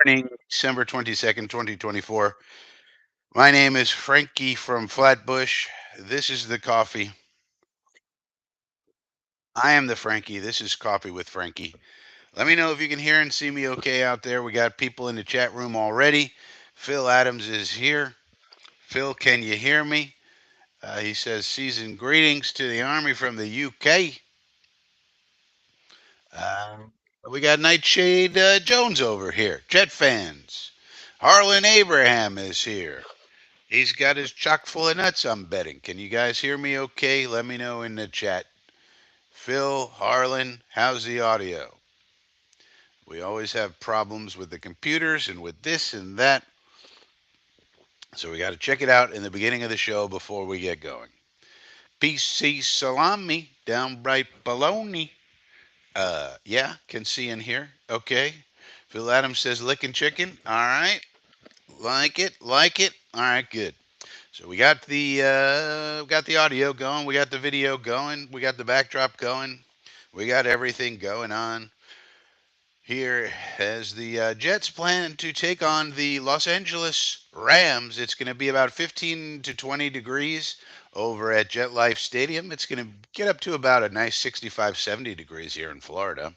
morning, December 22nd, 2024. My name is Frankie from Flatbush. This is the coffee. I am the Frankie. This is Coffee with Frankie. Let me know if you can hear and see me okay out there. We got people in the chat room already. Phil Adams is here. Phil, can you hear me? He says, season greetings to the Army from the UK. We got Nightshade Jones over here. Jet fans. Harlan Abraham is here. He's got his chock full of nuts, I'm betting. Can you guys hear me okay? Let me know in the chat. Phil, Harlan, how's the audio? We always have problems with the computers and with this and that. So we got to check it out in the beginning of the show before we get going. PC Salami, downright baloney. Yeah, can see in here. Okay. Phil Adams says licking chicken. All right. Like it, like it. All right, good. So we got the audio going, we got the video going, we got the backdrop going, we got everything going on here as the Jets plan to take on the Los Angeles Rams. It's going to be about 15 to 20 degrees over at Jet Life Stadium. It's going to get up to about a nice 65, 70 degrees here in Florida,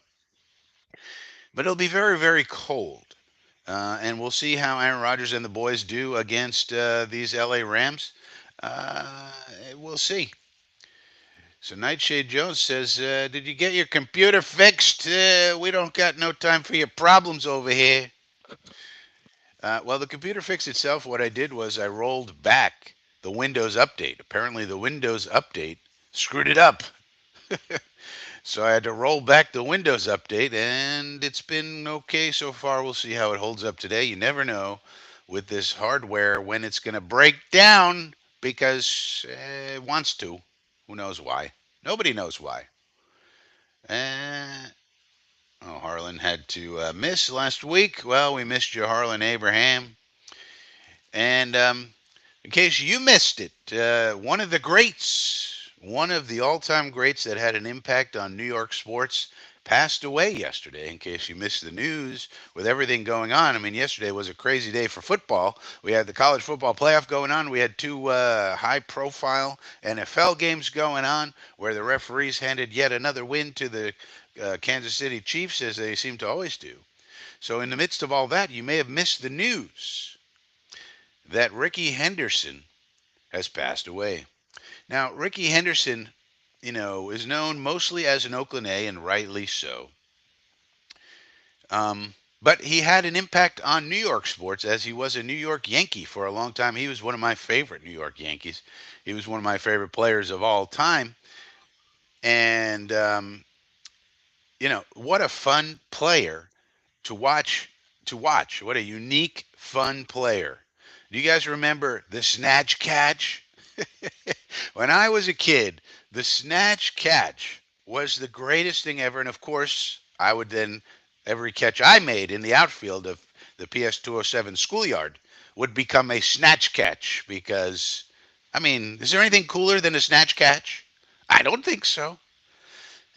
but it'll be very, very cold. And we'll see how Aaron Rodgers and the boys do against these LA Rams. Uh, we'll see. So Nightshade Jones says, "Did you get your computer fixed? We don't got no time for your problems over here." Well, the computer fixed itself. What I did was I rolled back the Windows update. Apparently, the Windows update screwed it up. So I had to roll back the Windows update, and it's been okay so far. We'll see how it holds up today. You never know with this hardware when it's going to break down because it wants to. Who knows why? Nobody knows why. Uh, oh, Harlan had to miss last week. Well, we missed you, Harlan Abraham. And in case you missed it, one of the greats, one of the all time greats that had an impact on New York sports, passed away yesterday. In case you missed the news with everything going on. I mean, yesterday was a crazy day for football. We had the college football playoff going on. We had two high profile NFL games going on where the referees handed yet another win to the Kansas City Chiefs, as they seem to always do. So, in the midst of all that, you may have missed the news that Ricky Henderson has passed away. Now, Ricky Henderson, is known mostly as an Oakland A, and rightly so. But he had an impact on New York sports as he was a New York Yankee for a long time. He was one of my favorite New York Yankees. He was one of my favorite players of all time. And, what a fun player to watch. To watch. What a unique, fun player. Do you guys remember the snatch catch? When I was a kid, the snatch catch was the greatest thing ever. And of course, I would then, every catch I made in the outfield of the PS 207 schoolyard would become a snatch catch because, I mean, is there anything cooler than a snatch catch? I don't think so.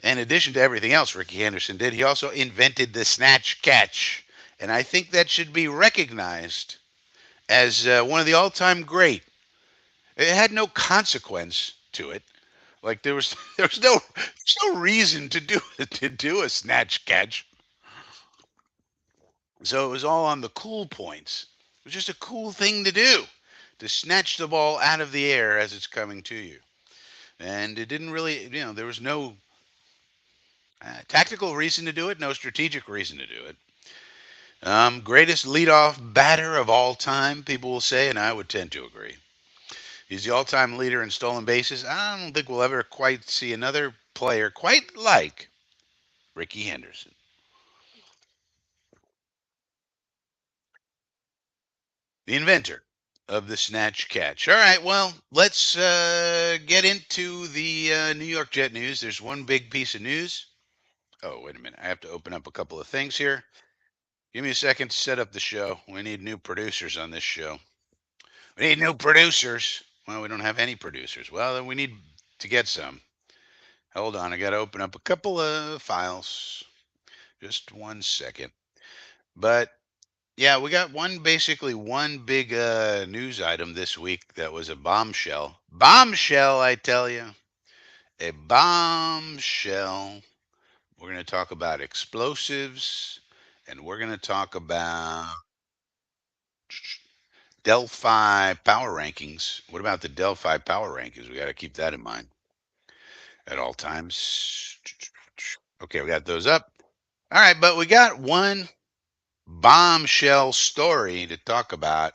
In addition to everything else Ricky Henderson did, he also invented the snatch catch. And I think that should be recognized as one of the all time great. It had no consequence to it. Like there was there's no reason to do a snatch catch. So it was all on the cool points. It was just a cool thing to do to snatch the ball out of the air as it's coming to you. And it didn't really, there was no tactical reason to do it, no strategic reason to do it. Greatest leadoff batter of all time, people will say, and I would tend to agree. He's the all-time leader in stolen bases. I don't think we'll ever quite see another player quite like Ricky Henderson. The inventor of the snatch catch. All right, well, let's get into the New York Jet news. There's one big piece of news. Oh, wait a minute. I have to open up a couple of things here. Give me a second to set up the show. We need new producers on this show. We need new producers. Well, we don't have any producers. Well, then we need to get some. Hold on. I got to open up a couple of files. Just one second. But Yeah, we got basically one big news item this week that was a bombshell. Bombshell, I tell you. A bombshell. We're going to talk about explosives, and we're going to talk about Delphi power rankings. What about the Delphi power rankings? We got to keep that in mind at all times. Okay, we got those up. All right, but we got one bombshell story to talk about.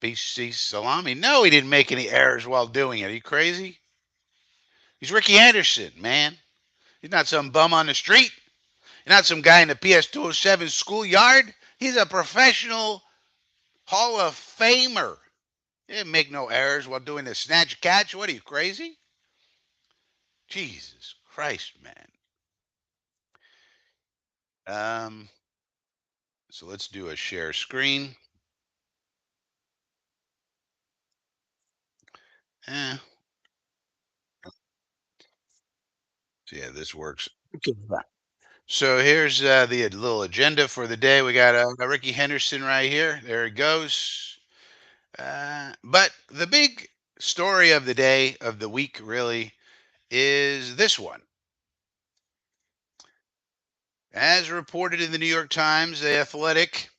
BC Salami. No, he didn't make any errors while doing it. Are you crazy? He's Ricky Henderson, man. He's not some bum on the street. He's not some guy in the PS 207 schoolyard. He's a professional Hall of Famer. He didn't make no errors while doing the snatch catch. What are you, crazy? Jesus Christ, man. Um, so let's do a share screen. Eh, so yeah, this works. Okay. So here's the little agenda for the day. We got Ricky Henderson right here. There he goes. But the big story of the day, of the week, really, is this one. As reported in the New York Times, The Athletic,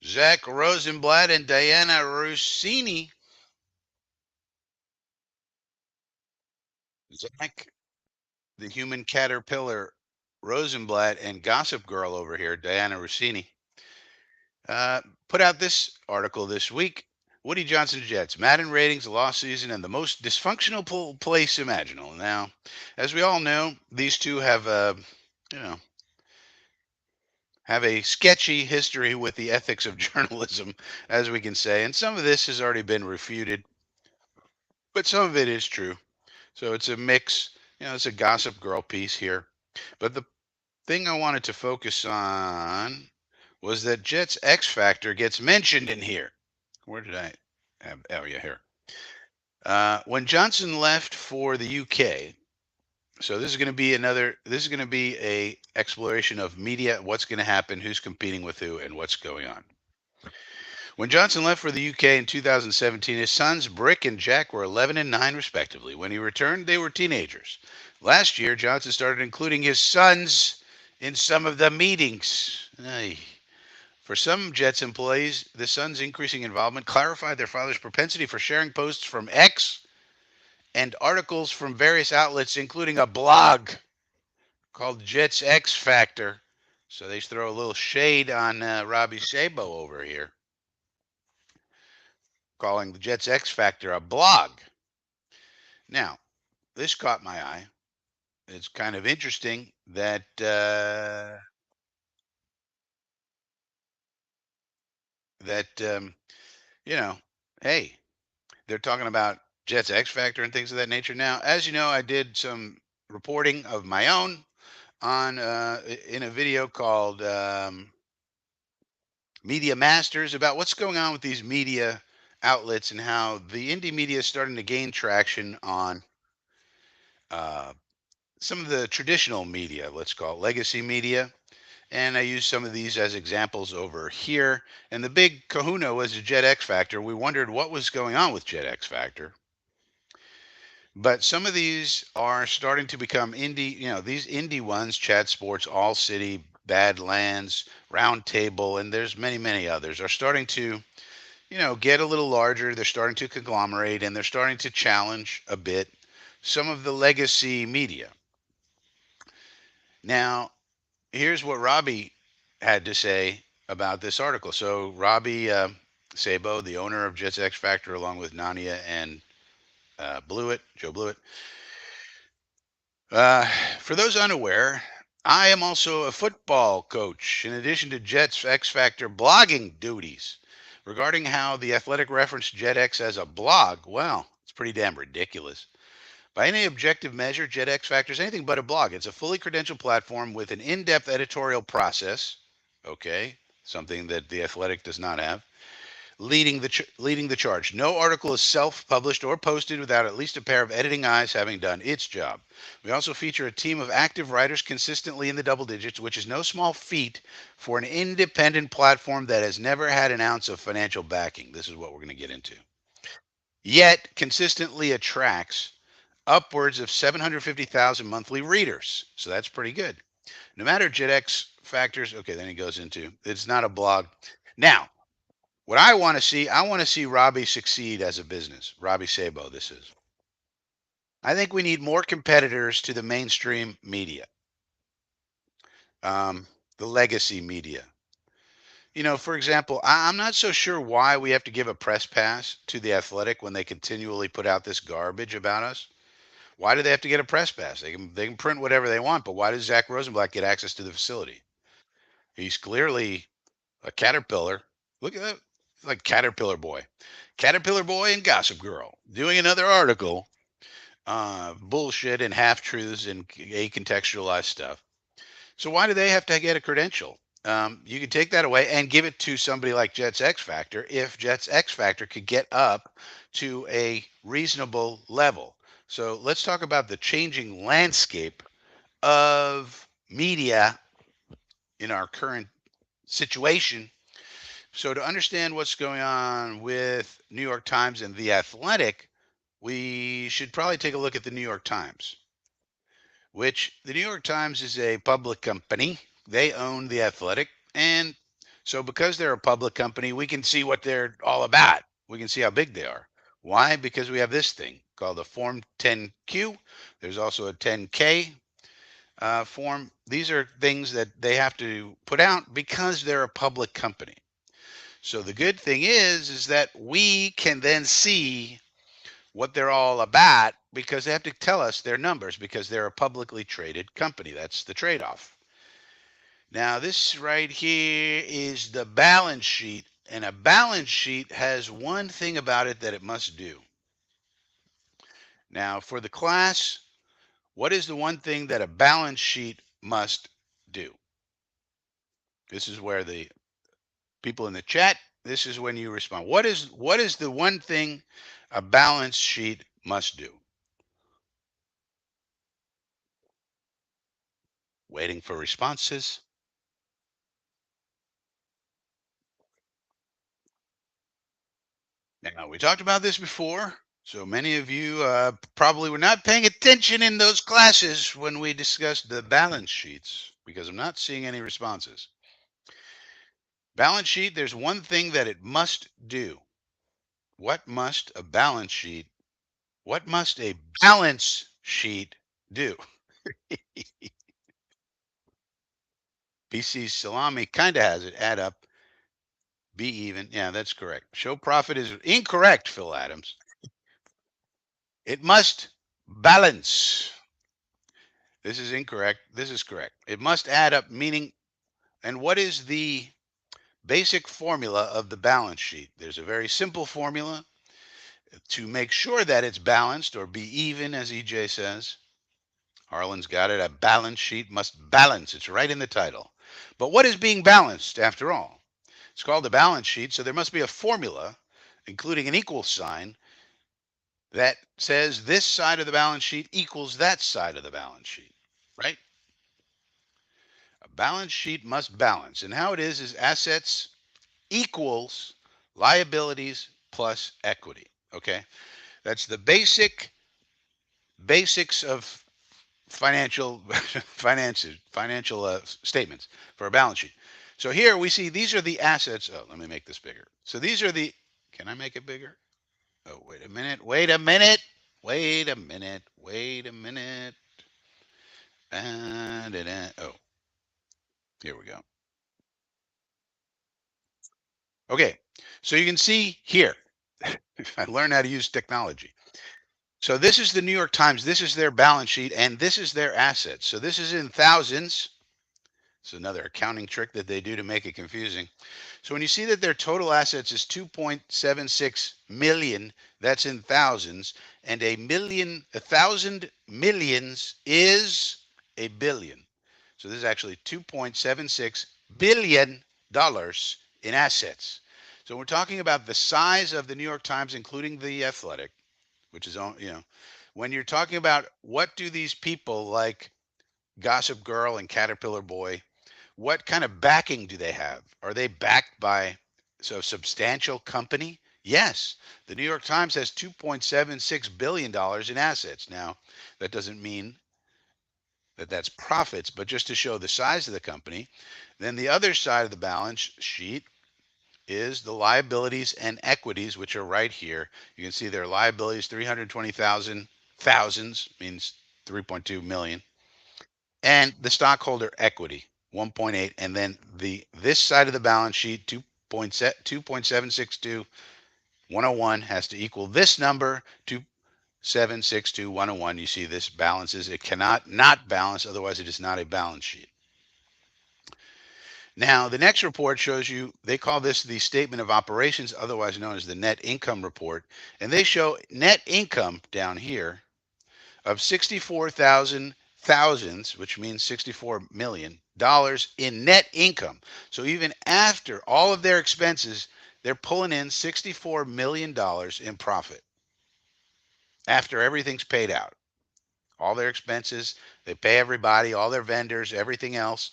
Zach Rosenblatt and Diana Rossini. Zach, the human caterpillar, Rosenblatt, and Gossip Girl over here, Diana Rossini, uh, put out this article this week. Woody Johnson Jets, Madden ratings, lost season, and the most dysfunctional place imaginable. Now, as we all know, these two have, you know, have a sketchy history with the ethics of journalism, as we can say, and some of this has already been refuted, but some of it is true. So it's a mix. It's a Gossip Girl piece here, but the thing I wanted to focus on was that Jets X Factor gets mentioned in here. Where did I have? Oh, yeah, here. When Johnson left for the UK, so this is going to be another. This is going to be a exploration of media. What's going to happen? Who's competing with who? And what's going on? When Johnson left for the UK in 2017, his sons Brick and Jack were 11 and 9 respectively. When he returned, they were teenagers. Last year, Johnson started including his sons in some of the meetings. Ay. For some Jets employees, the son's increasing involvement clarified their father's propensity for sharing posts from X and articles from various outlets, including a blog called Jets X Factor. So they throw a little shade on Robbie Sabo over here, calling the Jets X Factor a blog. Now, this caught my eye. It's kind of interesting that you know, hey, they're talking about Jets X Factor and things of that nature. Now, as you know, I did some reporting of my own on in a video called Media Masters about what's going on with these media outlets and how the indie media is starting to gain traction on uh, some of the traditional media, let's call it legacy media. And I used some of these as examples over here. And the big kahuna was the Jet X Factor. We wondered what was going on with Jet X Factor. But some of these are starting to become indie, these indie ones, Chat Sports, All City, Badlands, Roundtable, and there's many, many others, are starting to, get a little larger. They're starting to conglomerate and they're starting to challenge a bit some of the legacy media. Now, here's what Robbie had to say about this article. So Robbie Sabo, the owner of Jets X Factor, along with Nania and Blewett, Joe Blewett. Uh, for those unaware, I am also a football coach, in addition to Jets X Factor blogging duties. Regarding how the Athletic referenced JetX as a blog, well, it's pretty damn ridiculous. By any objective measure, JetX Factor is anything but a blog. It's a fully credentialed platform with an in depth editorial process. Okay, something that the Athletic does not have. leading the charge. No article is self-published or posted without at least a pair of editing eyes having done its job. We also feature a team of active writers consistently in the double digits, which is no small feat for an independent platform that has never had an ounce of financial backing. This is what we're going to get into. Yet consistently attracts upwards of 750,000 monthly readers. So that's pretty good. No matter JetX factors, okay, then he goes into it's not a blog. Now, what I want to see Robbie succeed as a business. Robbie Sabo, this is. I think we need more competitors to the mainstream media, um, the legacy media. For example, I'm not so sure why we have to give a press pass to the Athletic when they continually put out this garbage about us. Why do they have to get a press pass? They can print whatever they want, but why does Zach Rosenblatt get access to the facility? He's clearly a caterpillar. Look at that, like Caterpillar Boy and Gossip Girl doing another article, bullshit and half truths and a contextualized stuff. So why do they have to get a credential? You could take that away and give it to somebody like Jets X Factor if Jets X Factor could get up to a reasonable level. So let's talk about the changing landscape of media in our current situation. So to understand what's going on with New York Times and The Athletic, we should probably take a look at the New York Times, which the New York Times is a public company. They own The Athletic. And so, because they're a public company, we can see what they're all about. We can see how big they are. Why? Because we have this thing called a Form 10Q. There's also a 10K form. These are things that they have to put out because they're a public company. So the good thing is that we can then see what they're all about because they have to tell us their numbers because they're a publicly traded company. That's the trade-off. Now, this right here is the balance sheet, and a balance sheet has one thing about it that it must do. Now, for the class, what is the one thing that a balance sheet must do? This is where the people in the chat, this is when you respond. What is the one thing a balance sheet must do? Waiting for responses. Now, we talked about this before, so many of you probably were not paying attention in those classes when we discussed the balance sheets because I'm not seeing any responses. Balance sheet, there's one thing that it must do. What must a balance sheet, what must a balance sheet do? PC Salami kind of has it. Add up, be even. Yeah, that's correct. Show profit is incorrect, Phil Adams. It must balance. This is incorrect. This is correct. It must add up, meaning, and what is the basic formula of the balance sheet? There's a very simple formula to make sure that it's balanced or be even, as EJ says. Harlan's got it. A balance sheet must balance. It's right in the title. But what is being balanced after all? It's called a balance sheet, so there must be a formula, including an equal sign, that says this side of the balance sheet equals that side of the balance sheet, right? A balance sheet must balance. And how it is assets equals liabilities plus equity. Okay? That's the basics of financial financial statements for a balance sheet. So here we see these are the assets. Oh, let me make this bigger. So these are the can I make it bigger? Oh, wait a minute. Wait a minute. Wait a minute. Wait a minute. Oh, here we go. Okay. So you can see here. I learned how to use technology. So this is the New York Times. This is their balance sheet, and this is their assets. So this is in thousands. It's another accounting trick that they do to make it confusing. So when you see that their total assets is 2.76 million, that's in thousands, and a thousand millions is a billion. So this is actually 2.76 billion dollars in assets. So we're talking about the size of the New York Times, including the Athletic, which is, when you're talking about what do these people like Gossip Girl and Caterpillar Boy, what kind of backing do they have? Are they backed by so substantial company? Yes. The New York Times has $2.76 billion in assets. Now, that doesn't mean that that's profits, but just to show the size of the company. Then the other side of the balance sheet is the liabilities and equities, which are right here. You can see their liabilities, 320,000 thousands means 3.2 million, and the stockholder equity, 1.8, and then this side of the balance sheet, 2.762,101 has to equal this number, 2.762,101. You see this balances. It cannot not balance, otherwise it is not a balance sheet. Now, the next report shows you, they call this the statement of operations, otherwise known as the net income report. And they show net income down here of 64,000 thousands, which means $64 million in net income. So even after all of their expenses, they're pulling in $64 million in profit after everything's paid out. All their expenses, they pay everybody, all their vendors, everything else.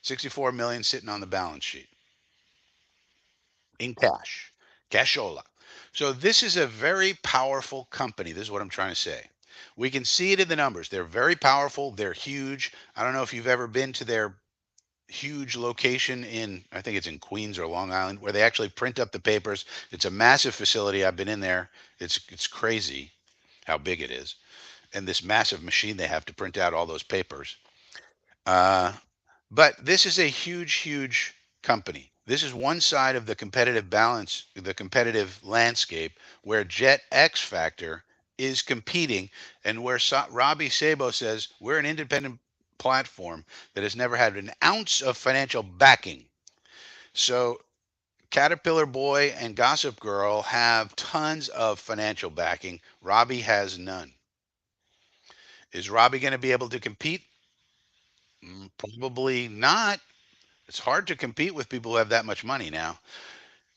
64 million sitting on the balance sheet in cash, cashola. So this is a very powerful company. This is what I'm trying to say. We can see it in the numbers. They're very powerful. They're huge. I don't know if you've ever been to their huge location in, I think it's in Queens or Long Island, where they actually print up the papers. It's a massive facility. I've been in there. It's crazy how big it is, and this massive machine they have to print out all those papers. Uh, but this is a huge, huge company. This is one side of the competitive balance, the competitive landscape where Jet X Factor is competing, and where Robbie Sabo says we're an independent platform that has never had an ounce of financial backing. So Caterpillar Boy and Gossip Girl have tons of financial backing. Robbie has none. Is Robbie going to be able to compete? Probably not. It's hard to compete with people who have that much money now.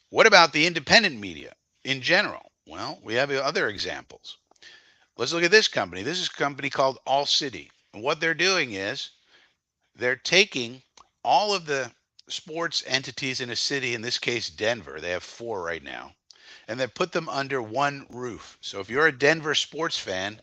What about the independent media in general? Well, we have other examples. Let's look at this company. This is a company called All City. And what they're doing is they're taking all of the sports entities in a city, in this case, Denver. They have four right now. And they put them under one roof. So if you're a Denver sports fan,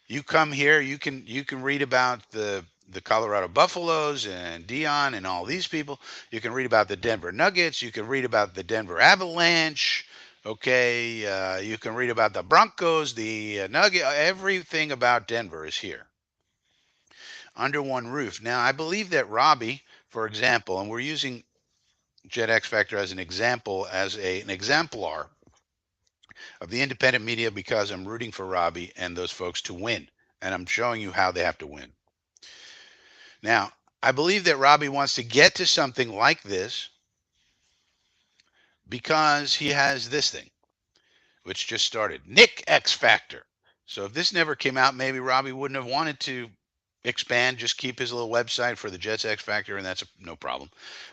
you come here, you can read about the Colorado Buffaloes and Dion and all these people. You can read about the Denver Nuggets. You can read about the Denver Avalanche. Okay, you can read about the Broncos, the Nugget. Everything about Denver is here under one roof. Now, I believe that Robbie, for example, and we're using Jet X Factor as an example, as an exemplar of the independent media, because I'm rooting for Robbie and those folks to win. And I'm showing you how they have to win. Now, I believe that Robbie wants to get to something like this because he has this thing, which just started Nick X Factor. So if this never came out, maybe Robbie wouldn't have wanted to expand, just keep his little website for the Jets X Factor, and that's no problem.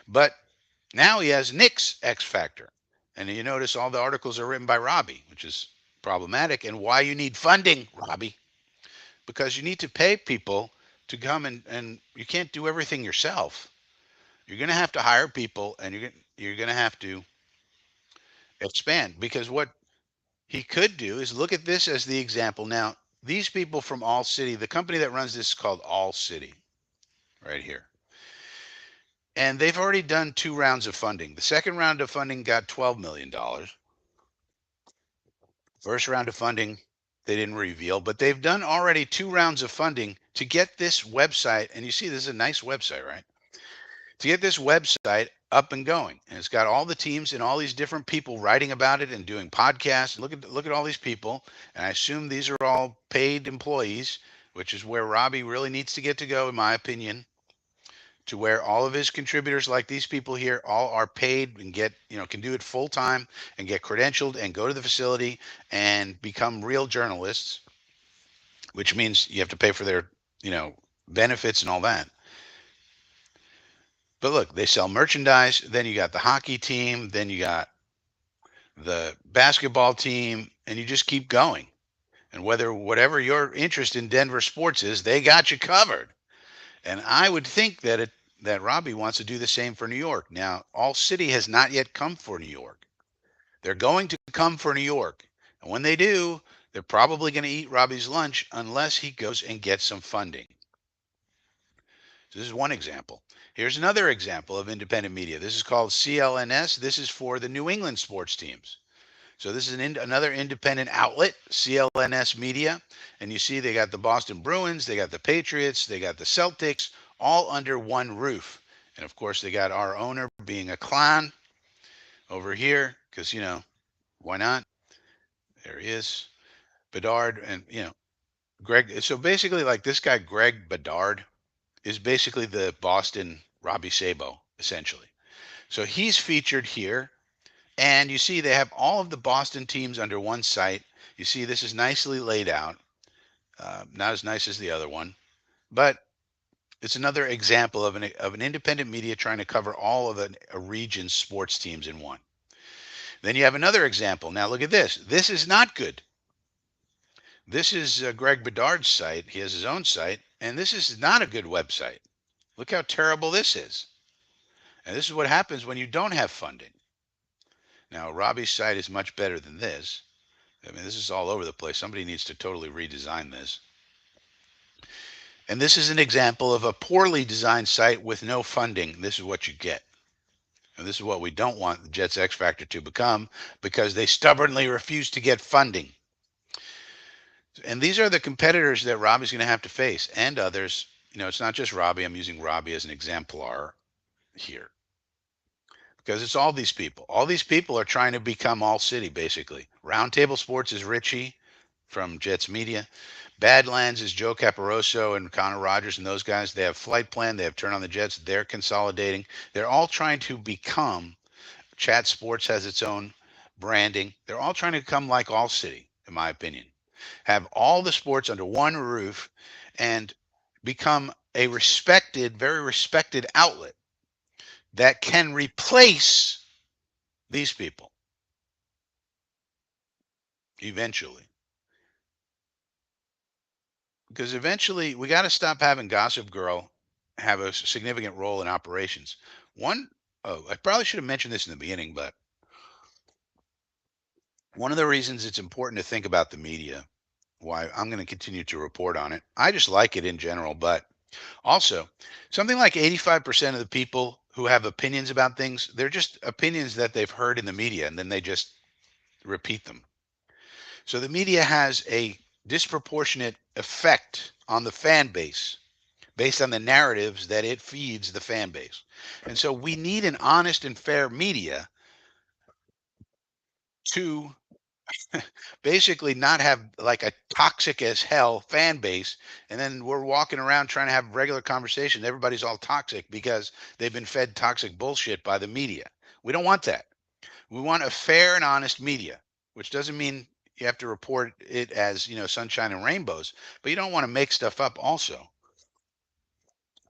But now he has Nick's X Factor. And you notice all the articles are written by Robbie, which is problematic, and why you need funding, Robbie, because you need to pay people to come, and you can't do everything yourself. You're going to have to hire people, and you're going to have to expand, because what he could do is look at this as the example. Now, these people from All City, the company that runs this is called All City, right here. And they've already done two rounds of funding. The second round of funding got $12 million. First round of funding, they didn't reveal, but they've done already two rounds of funding to get this website. And you see, this is a nice website, right? To get this website up and going. And it's got all the teams and all these different people writing about it and doing podcasts. Look at all these people. And I assume these are all paid employees, which is where Robbie really needs to get to go, in my opinion, to where all of his contributors, like these people here, all are paid and get, can do it full time and get credentialed and go to the facility and become real journalists, which means you have to pay for their, benefits and all that. But look, they sell merchandise. Then you got the hockey team. Then you got the basketball team, and you just keep going. And whatever your interest in Denver sports is, they got you covered. And I would think that Robbie wants to do the same for New York. Now, All City has not yet come for New York. They're going to come for New York. And when they do, they're probably going to eat Robbie's lunch unless he goes and gets some funding. So this is one example. Here's another example of independent media. This is called CLNS. This is for the New England sports teams. So this is another independent outlet, CLNS Media, and you see they got the Boston Bruins, they got the Patriots, they got the Celtics, all under one roof. And of course, they got our owner being a clown over here because why not? There he is, Bedard, and Greg. So basically, like this guy Greg Bedard is basically the Boston Robbie Sabo, essentially. So he's featured here. And you see, they have all of the Boston teams under one site. You see, this is nicely laid out. Not as nice as the other one, but it's another example of an independent media trying to cover all of a region's sports teams in one. Then you have another example. Now, look at this. This is not good. This is Greg Bedard's site. He has his own site, and this is not a good website. Look how terrible this is. And this is what happens when you don't have funding. Now, Robbie's site is much better than this. I mean, this is all over the place. Somebody needs to totally redesign this. And this is an example of a poorly designed site with no funding. This is what you get. And this is what we don't want the Jets X Factor to become because they stubbornly refuse to get funding. And these are the competitors that Robbie's going to have to face and others. It's not just Robbie. I'm using Robbie as an exemplar here because it's all these people. All these people are trying to become All City, basically. Roundtable Sports is Richie from Jets Media. Badlands is Joe Caporoso and Connor Rogers and those guys. They have Flight Plan. They have Turn on the Jets. They're consolidating. They're all trying to become. Chat Sports has its own branding. They're all trying to become like All City, in my opinion. Have all the sports under one roof and become a respected, very respected outlet that can replace these people eventually. Because eventually we got to stop having Gossip Girl have a significant role in operations. One, oh, I probably should have mentioned this in the beginning, but one of the reasons it's important to think about the media, why I'm going to continue to report on it. I just like it in general, but also something like 85% of the people who have opinions about things, they're just opinions that they've heard in the media and then they just repeat them. So the media has a disproportionate effect on the fan base based on the narratives that it feeds the fan base. And so we need an honest and fair media to basically not have like a toxic as hell fan base. And then we're walking around trying to have regular conversation. Everybody's all toxic because they've been fed toxic bullshit by the media. We don't want that. We want a fair and honest media, which doesn't mean you have to report it as, sunshine and rainbows, but you don't want to make stuff up also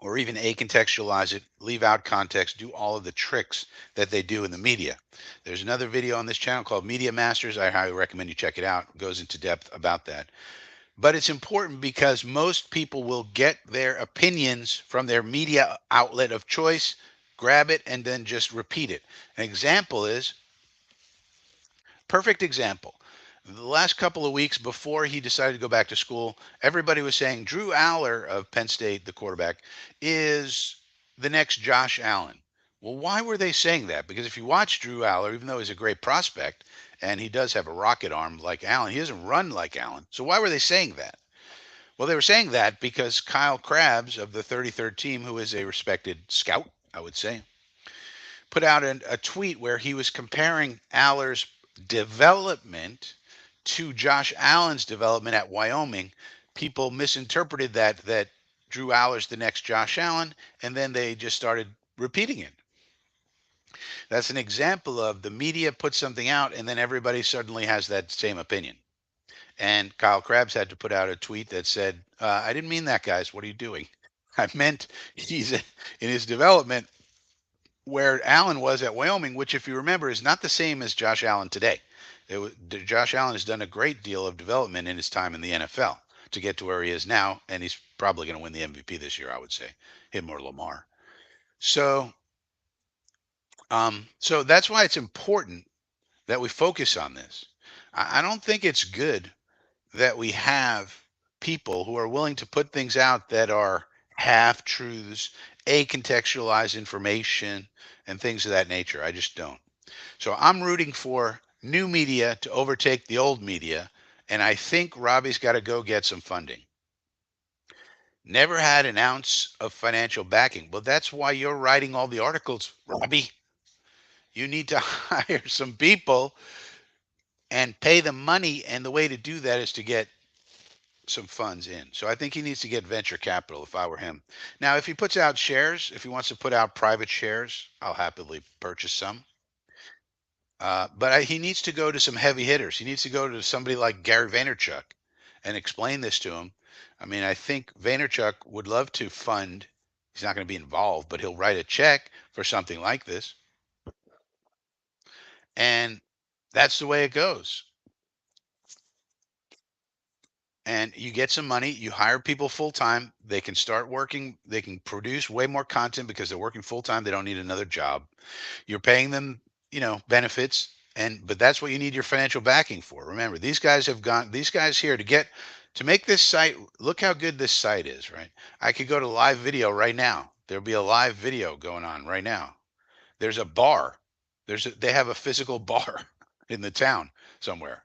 or even acontextualize it, leave out context, do all of the tricks that they do in the media. There's another video on this channel called Media Masters. I highly recommend you check it out. It goes into depth about that. But it's important because most people will get their opinions from their media outlet of choice, grab it, and then just repeat it. An example is perfect example. The last couple of weeks before he decided to go back to school, everybody was saying Drew Aller of Penn State, the quarterback, is the next Josh Allen. Well, why were they saying that? Because if you watch Drew Aller, even though he's a great prospect and he does have a rocket arm like Allen, he doesn't run like Allen. So why were they saying that? Well, they were saying that because Kyle Krabs of the 33rd team, who is a respected scout, I would say, put out a tweet where he was comparing Aller's development to Josh Allen's development at Wyoming. People misinterpreted that Drew Aller's the next Josh Allen, and then they just started repeating it. That's an example of the media put something out, and then everybody suddenly has that same opinion. And Kyle Krabs had to put out a tweet that said, "I didn't mean that, guys. What are you doing? I meant he's in his development. where Allen was at Wyoming, which, if you remember, is not the same as Josh Allen today. Josh Allen has done a great deal of development in his time in the NFL to get to where he is now, and he's probably going to win the MVP this year, I would say, him or Lamar. So, so that's why it's important that we focus on this. I don't think it's good that we have people who are willing to put things out that are half truths, a contextualized information, and things of that nature. I just don't. So I'm rooting for new media to overtake the old media, and I think Robbie's got to go get some funding. Never had an ounce of financial backing. Well, that's why you're writing all the articles, Robbie. You need to hire some people and pay them money, and the way to do that is to get some funds in. So I think he needs to get venture capital if I were him. Now, if he puts out shares, if he wants to put out private shares, I'll happily purchase some. But he needs to go to some heavy hitters. He needs to go to somebody like Gary Vaynerchuk and explain this to him. I mean, I think Vaynerchuk would love to fund. He's not going to be involved, but he'll write a check for something like this. And that's the way it goes. And you get some money, you hire people full time, they can start working, they can produce way more content because they're working full time, they don't need another job. You're paying them, benefits, and but that's what you need your financial backing for. Remember, these guys here to make this site look how good this site is, right? I could go to live video right now. There'll be a live video going on right now. There's a bar. They have a physical bar in the town somewhere.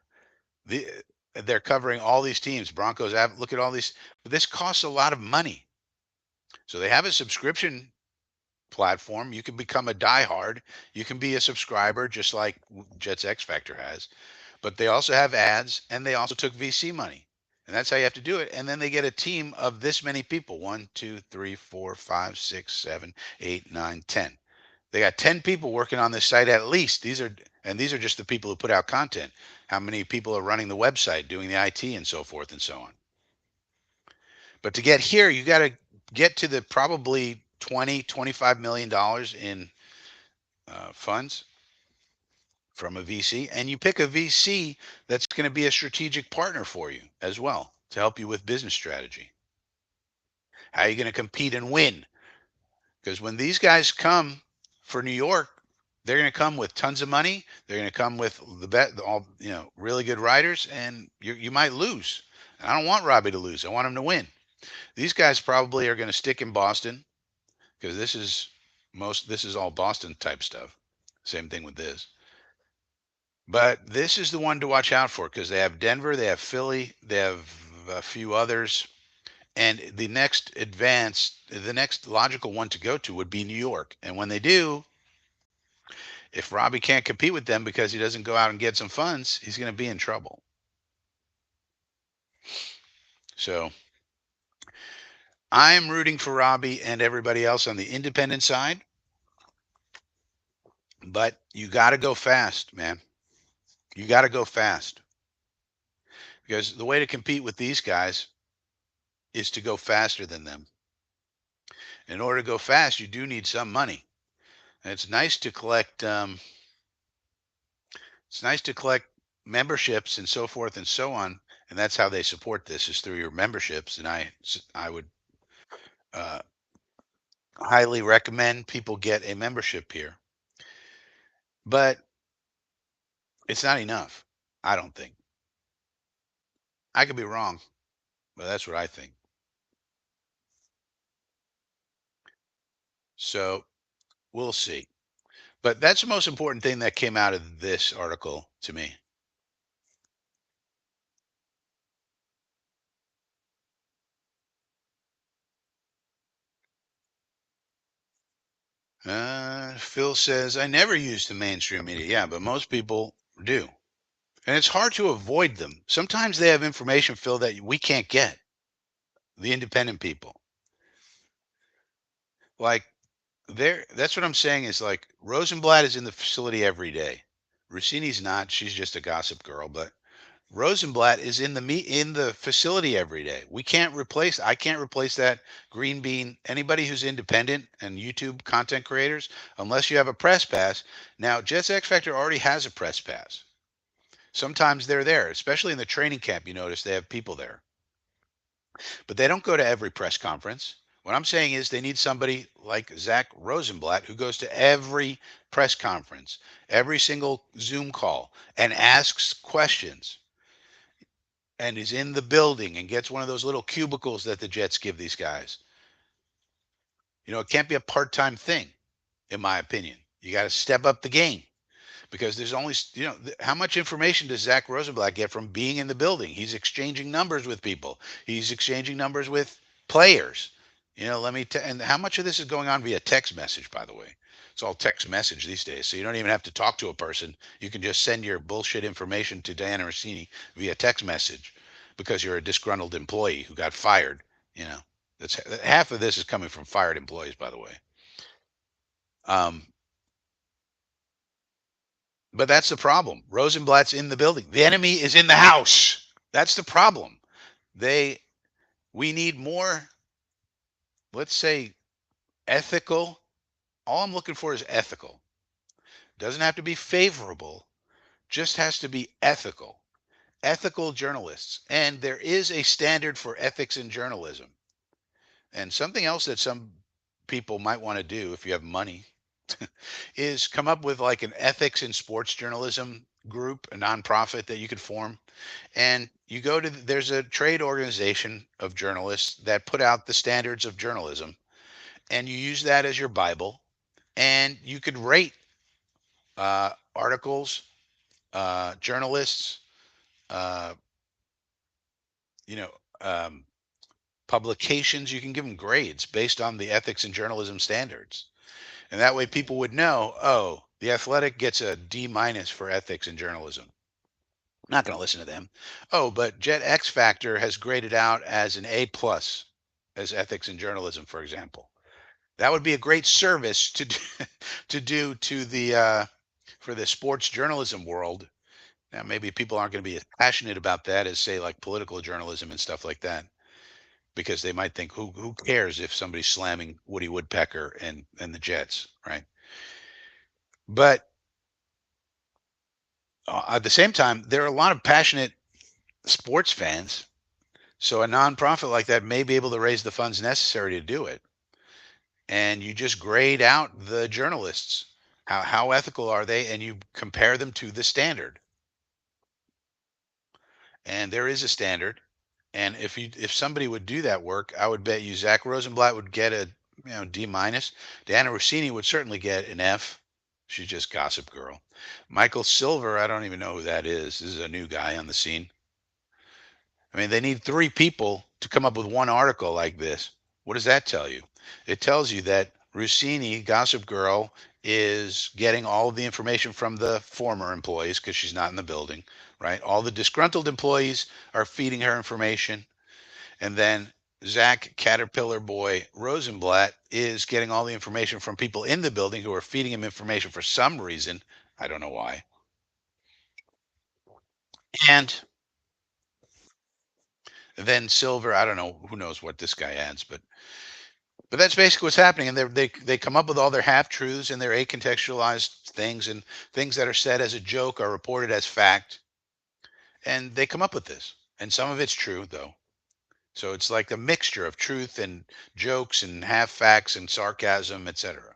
The They're covering all these teams. Broncos have look at all these. But this costs a lot of money. So they have a subscription platform. You can become a diehard. You can be a subscriber, just like Jets X Factor has. But they also have ads, and they also took VC money, and that's how you have to do it. And then they get a team of this many people: one, two, three, four, five, six, seven, eight, nine, 10. They got 10 people working on this site at least. These are just the people who put out content. How many people are running the website, doing the IT and so forth and so on. But to get here, you got to get to the probably 20, $25 million in funds from a VC, and you pick a VC that's going to be a strategic partner for you as well to help you with business strategy. How are you going to compete and win? Because when these guys come for New York, they're going to come with tons of money. They're going to come with all really good riders, and you might lose. And I don't want Robbie to lose. I want him to win. These guys probably are going to stick in Boston because this is all Boston type stuff. Same thing with this. But this is the one to watch out for because they have Denver, they have Philly, they have a few others. And the next logical one to go to would be New York. And when they do, if Robbie can't compete with them because he doesn't go out and get some funds, he's going to be in trouble. So I'm rooting for Robbie and everybody else on the independent side. But you got to go fast, man. You got to go fast because the way to compete with these guys is to go faster than them. In order to go fast, you do need some money. And it's nice to collect memberships and so forth and so on. And that's how they support this is through your memberships. And I would uh, highly recommend people get a membership here. But it's not enough. I don't think. I could be wrong, but that's what I think. So we'll see. But that's the most important thing that came out of this article to me. Phil says, I never use the mainstream media. Yeah, but most people do. And it's hard to avoid them. Sometimes they have information, Phil, that we can't get, the independent people. Like, that's what I'm saying is like Rosenblatt is in the facility every day. Rossini's not. She's just a gossip girl. But Rosenblatt is in the facility every day. We can't replace. I can't replace that green bean. Anybody who's independent and YouTube content creators, unless you have a press pass. Now, Jets X Factor already has a press pass. Sometimes they're there, especially in the training camp. You notice they have people there, but they don't go to every press conference. What I'm saying is they need somebody like Zach Rosenblatt who goes to every press conference, every single Zoom call, and asks questions and is in the building and gets one of those little cubicles that the Jets give these guys. It can't be a part time thing, in my opinion. You got to step up the game because there's only, how much information does Zach Rosenblatt get from being in the building? He's exchanging numbers with people, he's exchanging numbers with players. And how much of this is going on via text message, by the way? It's all text message these days. So you don't even have to talk to a person. You can just send your bullshit information to Diana Rossini via text message because you're a disgruntled employee who got fired. You know, that's half of this is coming from fired employees, by the way. Um, but that's the problem. Rosenblatt's in the building. The enemy is in the house. That's the problem. They We need more, let's say, ethical. All I'm looking for is ethical. Doesn't have to be favorable, just has to be ethical. Ethical journalists. And there is a standard for ethics in journalism. And something else that some people might want to do if you have money is come up with like an ethics in sports journalism group, a nonprofit that you could form. And you go to, there's a trade organization of journalists that put out the standards of journalism, and you use that as your Bible. And you could rate articles, journalists, uh, you know, um, publications. You can give them grades based on the ethics and journalism standards. And that way people would know, oh, the Athletic gets a D minus for ethics and journalism. I'm not going to listen to them. Oh, but Jet X Factor has graded out as an A plus as ethics and journalism, for example. That would be a great service to do, to do to the for the sports journalism world. Now, maybe people aren't going to be as passionate about that as, say, like political journalism and stuff like that, because they might think, who cares if somebody's slamming Woody Woodpecker and the Jets, right? But at the same time, there are a lot of passionate sports fans. So a nonprofit like that may be able to raise the funds necessary to do it. And you just grade out the journalists. How ethical are they? And you compare them to the standard. And there is a standard. And if somebody would do that work, I would bet you Zach Rosenblatt would get a D minus. Diana Rossini would certainly get an F. She's just Gossip Girl. Michael Silver, I don't even know who that is. This is a new guy on the scene. I mean, they need three people to come up with one article like this. What does that tell you? It tells you that Rossini, Gossip Girl, is getting all of the information from the former employees because she's not in the building, right? All the disgruntled employees are feeding her information. And then Zach Caterpillar Boy Rosenblatt is getting all the information from people in the building who are feeding him information for some reason. I don't know why. And then Silver, I don't know, who knows what this guy adds, but that's basically what's happening. And they come up with all their half truths and their acontextualized things, and things that are said as a joke are reported as fact. And they come up with this. And some of it's true, though. So it's like a mixture of truth and jokes and half facts and sarcasm, etc.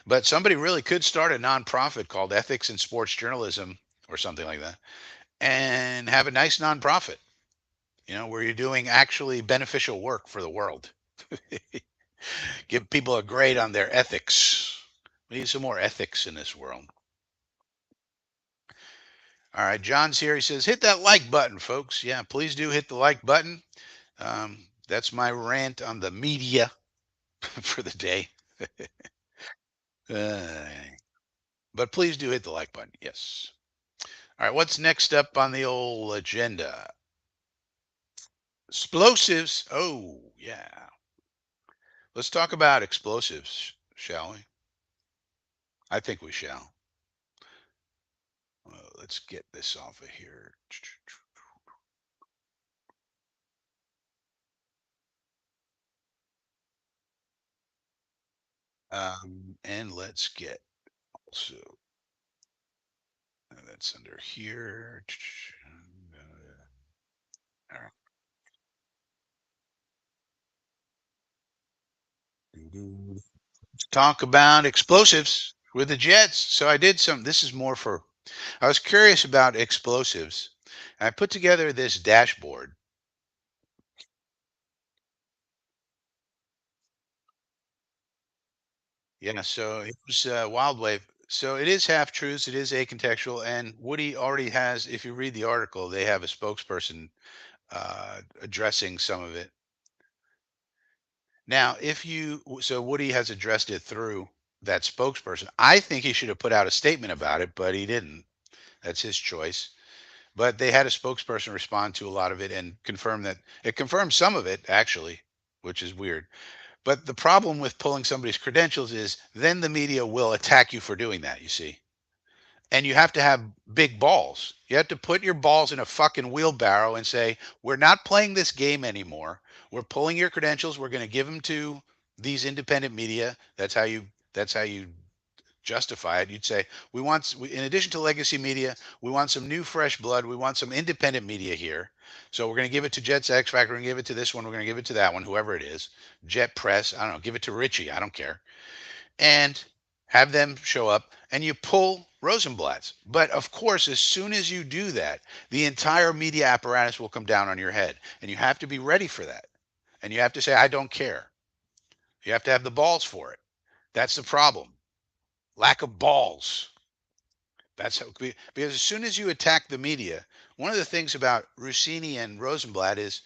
But somebody really could start a nonprofit called Ethics in Sports Journalism or something like that and have a nice nonprofit, where you're doing actually beneficial work for the world. Give people a grade on their ethics. We need some more ethics in this world. All right, John's here. He says, hit that like button, folks. Yeah, please do hit the like button. That's my rant on the media for the day. Uh, but please do hit the like button. Yes. All right, what's next up on the old agenda? Explosives. Oh, yeah. Let's talk about explosives, shall we? I think we shall. Let's get this off of here. And let's get also that's under here. All right. Talk about explosives with the Jets. So I did some. This is more for. I was curious about explosives. I put together this dashboard. Yeah, so it was Wild Wave. So it is half truths. It is acontextual, and Woody already has. If you read the article, they have a spokesperson addressing some of it. Now, so Woody has addressed it through that spokesperson. I think he should have put out a statement about it, but he didn't. That's his choice. But they had a spokesperson respond to a lot of it and confirm that it confirmed some of it actually, which is weird. But the problem with pulling somebody's credentials is then the media will attack you for doing that, you see. And you have to have big balls. You have to put your balls in a fucking wheelbarrow and say, "We're not playing this game anymore. We're pulling your credentials. We're going to give them to these independent media." That's how you justify it. You'd say, in addition to legacy media, we want some new, fresh blood. We want some independent media here. So we're going to give it to Jets X Factor. We're going to give it to this one. We're going to give it to that one, whoever it is. Jet Press. I don't know. Give it to Richie. I don't care. And have them show up and you pull Rosenblatt's. But of course, as soon as you do that, the entire media apparatus will come down on your head. And you have to be ready for that. And you have to say, I don't care. You have to have the balls for it. That's the problem. Lack of balls. That's how, because as soon as you attack the media, one of the things about Rossini and Rosenblatt is,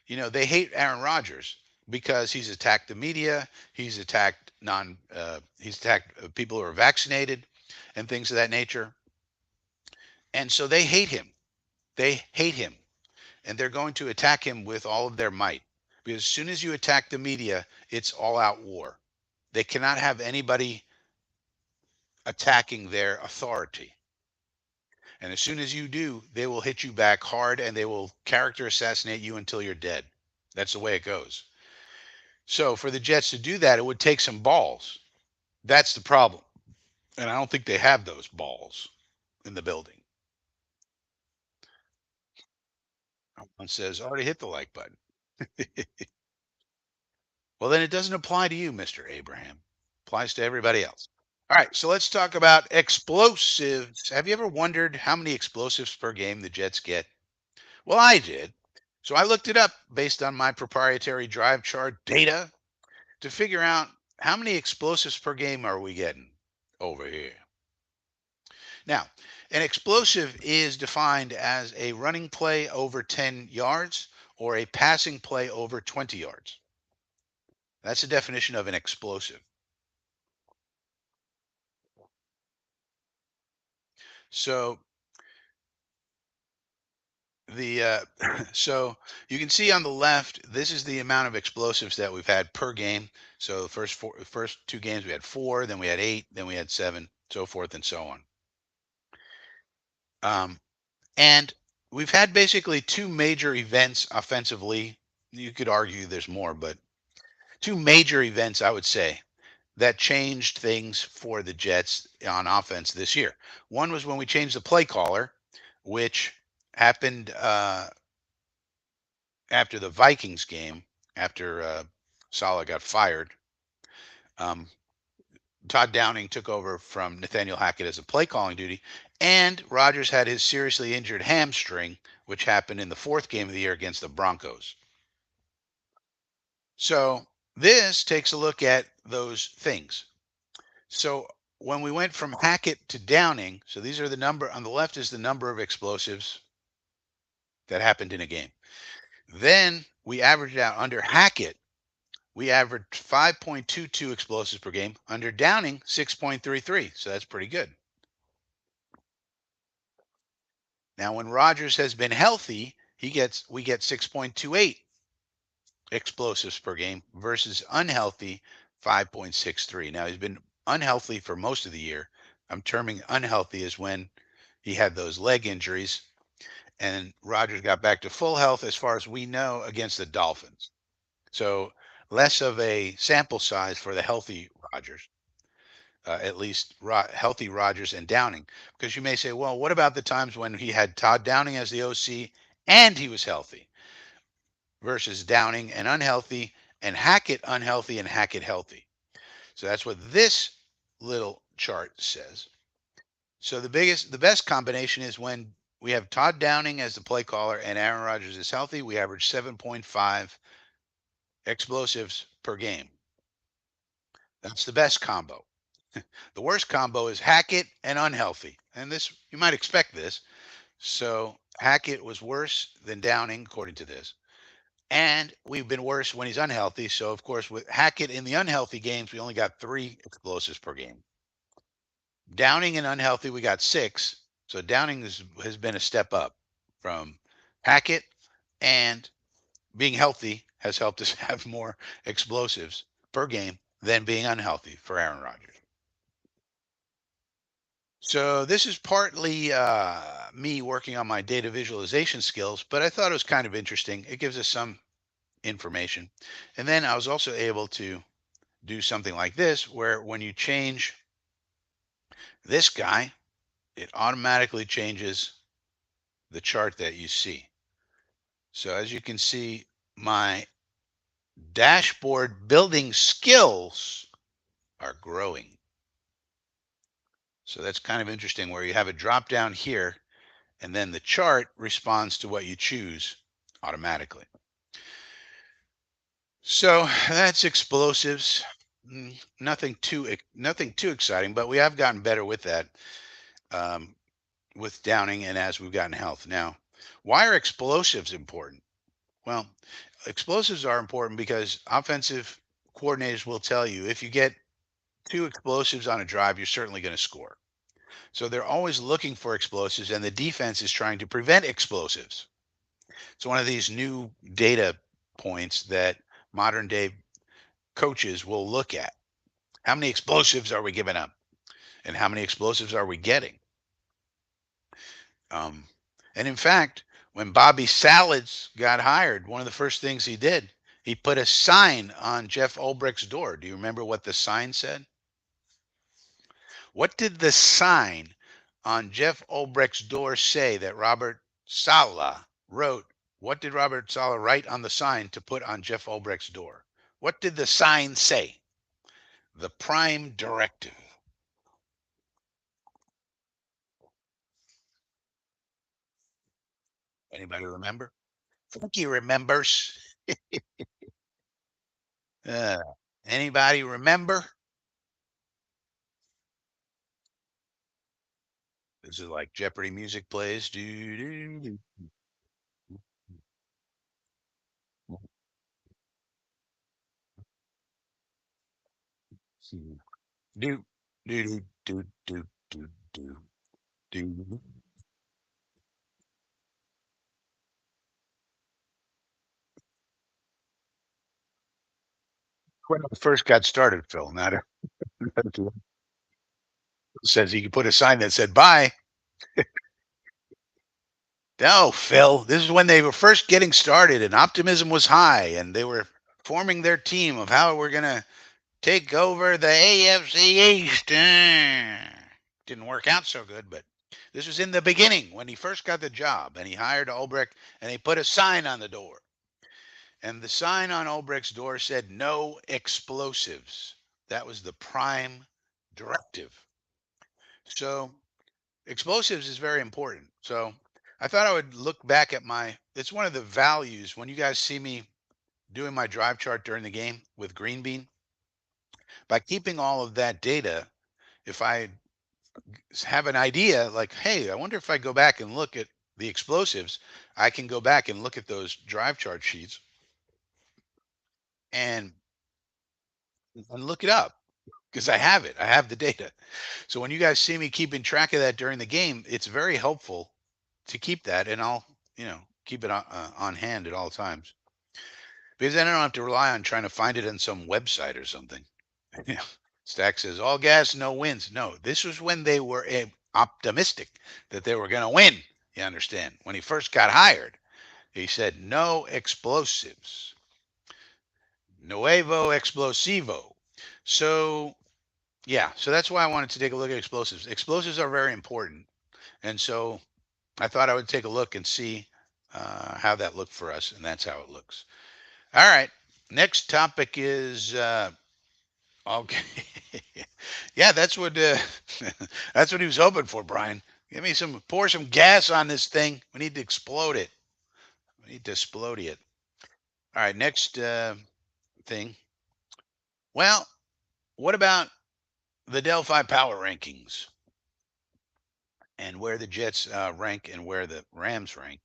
they hate Aaron Rodgers because he's attacked the media, he's attacked people who are vaccinated, and things of that nature, and so they hate him. They hate him, and they're going to attack him with all of their might. Because as soon as you attack the media, it's all out war. They cannot have anybody attacking their authority. And as soon as you do, they will hit you back hard and they will character assassinate you until you're dead. That's the way it goes. So for the Jets to do that, it would take some balls. That's the problem. And I don't think they have those balls in the building. One says, already hit the like button. Well, then it doesn't apply to you, Mr. Abraham. It applies to everybody else. All right, so let's talk about explosives. Have you ever wondered how many explosives per game the Jets get? Well, I did. So I looked it up based on my proprietary drive chart data to figure out how many explosives per game are we getting over here. Now, an explosive is defined as a running play over 10 yards or a passing play over 20 yards. That's the definition of an explosive. So so you can see on the left, this is the amount of explosives that we've had per game. So the first two games we had 4, then we had 8, then we had 7, so forth and so on. Um, and we've had basically two major events offensively. You could argue there's more, but two major events I would say that changed things for the Jets on offense this year. One was when we changed the play caller, which happened after the Vikings game, after Saleh got fired. Um, Todd Downing took over from Nathaniel Hackett as a play calling duty, and Rodgers had his seriously injured hamstring, which happened in the fourth game of the year against the Broncos. So this takes a look at those things. So when we went from Hackett to Downing, so these are the number on the left is the number of explosives that happened in a game. Then we averaged out under Hackett, we averaged 5.22 explosives per game. Under Downing, 6.33. So that's pretty good. Now, when Rodgers has been healthy, we get 6.28 explosives per game versus unhealthy 5.63. Now, he's been unhealthy for most of the year. I'm terming unhealthy as when he had those leg injuries and Rodgers got back to full health as far as we know against the Dolphins. So less of a sample size for the healthy Rodgers. at least healthy Rodgers and Downing. Because you may say, well, what about the times when he had Todd Downing as the OC and he was healthy versus Downing and unhealthy and Hackett unhealthy and Hackett healthy? So that's what this little chart says. So the best combination is when we have Todd Downing as the play caller and Aaron Rodgers is healthy. We average 7.5 explosives per game. That's the best combo. The worst combo is Hackett and unhealthy. And this, you might expect this. So Hackett was worse than Downing, according to this. And we've been worse when he's unhealthy. So, of course, with Hackett in the unhealthy games, we only got 3 explosives per game. Downing and unhealthy, we got 6. So Downing has been a step up from Hackett, and being healthy has helped us have more explosives per game than being unhealthy for Aaron Rodgers. So this is partly me working on my data visualization skills, but I thought it was kind of interesting. It gives us some information. And then I was also able to do something like this, where when you change this guy, it automatically changes the chart that you see. So as you can see, my dashboard building skills are growing. So that's kind of interesting, where you have a drop down here and then the chart responds to what you choose automatically. So that's explosives. Nothing too exciting, but we have gotten better with that, um, with Downing and as we've gotten health. Now, why are explosives important? Well, explosives are important because offensive coordinators will tell you if you get 2 explosives on a drive, you're certainly going to score. So they're always looking for explosives, and the defense is trying to prevent explosives. It's one of these new data points that modern day coaches will look at. How many explosives are we giving up? And how many explosives are we getting? Um, and in fact, when Bobby Salads got hired, one of the first things he did, he put a sign on Jeff Ulbricht's door. Do you remember what the sign said? What did the sign on Jeff Ulbricht's door say that Robert Saleh wrote? What did Robert Saleh write on the sign to put on Jeff Ulbricht's door? What did the sign say? The prime directive. Anybody remember? Frankie remembers. Uh, Anybody remember? This is like Jeopardy music plays. Do, do, do, do, do, do, do, do, do, do, do. When it first got started, Phil, not a, says he could put a sign that said bye. No, Phil, this is when they were first getting started and optimism was high and they were forming their team of how we're going to take over the AFC East. Didn't work out so good, but this was in the beginning when he first got the job and he hired Ulbrich and they put a sign on the door. And the sign on Ulbricht's door said no explosives. That was the prime directive. So explosives is very important. So I thought I would look back at it's one of the values when you guys see me doing my drive chart during the game with Green Bean. By keeping all of that data, if I have an idea like, hey, I wonder if I go back and look at the explosives, I can go back and look at those drive chart sheets and look it up because I have it. I have the data. So when you guys see me keeping track of that during the game, it's very helpful to keep that, and I'll keep it on hand at all times because then I don't have to rely on trying to find it on some website or something. Yeah. Stack says all gas, no wins. No, this was when they were optimistic that they were going to win. You understand? When he first got hired, he said no explosives, nuevo explosivo. So Yeah, so that's why I wanted to take a look at explosives. Explosives are very important, and so I thought I would take a look and see how that looked for us, and that's how it looks. All right, next topic is okay. Yeah, that's what that's what he was hoping for, Brian. Give me some, pour some gas on this thing. We need to explode it. We need to explode it. All right, next thing. Well, what about the Delphi Power Rankings and where the Jets rank and where the Rams rank?